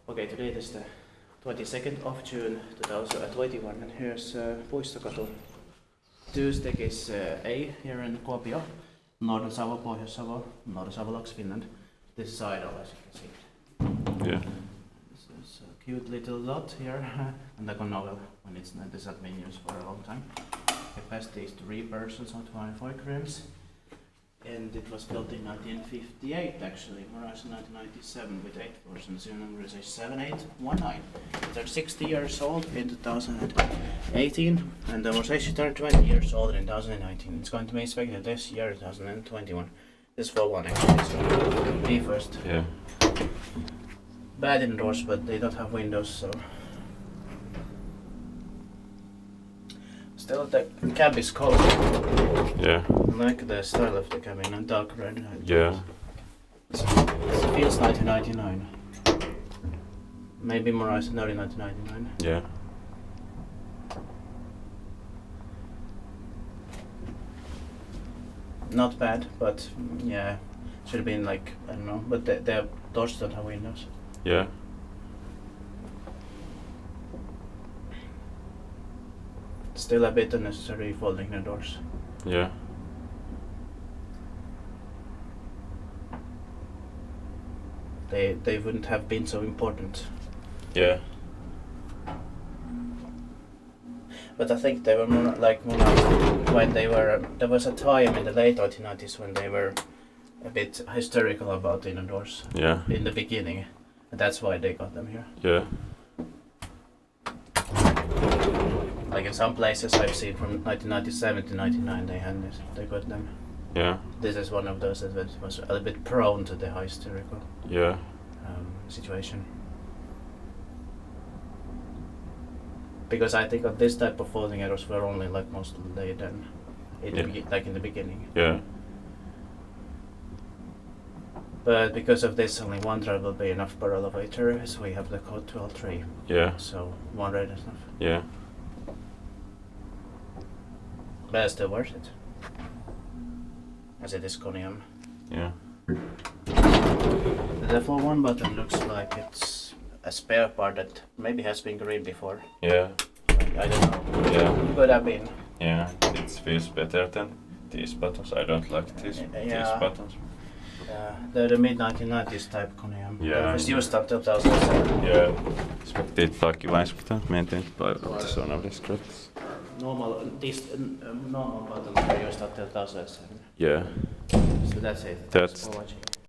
Okay, today is the 22nd of June 2021 and here's Puistokatu. Tuesday is A here in Kuopio, Northern Savo, Pohjois-Savo, Northern Savo, Finland. This is idle, as you can see. Yeah. This is a cute little dot here and the Kone when it's not this has been used for a long time. Capacity is 3 persons on 24 grams. And it was built in 1958 actually, whereas in 1997 with 8 persons, the number is 7819. They're 60 years old in 2018 and the Morsation turned 20 years old in 2019. It's going to be inspected this year, 2021. This for one actually, so be first. Yeah. Bad indoors, but they don't have windows, so. Still the cab is cold. Yeah. I like the style of the cabin and dark red. Yeah. It feels 1999. Maybe more than 1999. Yeah. Not bad, but yeah, should have been like, I don't know, but the doors don't have windows. Yeah. Still a bit unnecessary folding the doors. Yeah. They wouldn't have been so important. Yeah. But I think they were more when they were. There was a time in the late 1990s when they were a bit hysterical about inner doors. Yeah. In the beginning, and that's why they got them here. Yeah. Like in some places I've seen from 1997 to 99, they got them. Yeah. This is one of those that was a little bit prone to the hysterical Yeah. situation. Because I think that this type of folding errors were only like mostly done in the beginning. Yeah. But because of this, only one drive will be enough per elevator, so we have the code 12.3. Yeah. So one ride is enough. Yeah. But it's still worth it. As it is Kone. Yeah. The floor one button looks like it's a spare part that maybe has been green before. Yeah. I don't know. Yeah. Could have been. Yeah. It feels better than these buttons. I don't like these buttons. The mid-1990s type Kone. Yeah. It was used until 2007. Yeah. Spektaakki vain später, men inte bara såna av det Normal buttons were used until 2007. Yeah. So that's it. That's Thanks for watching.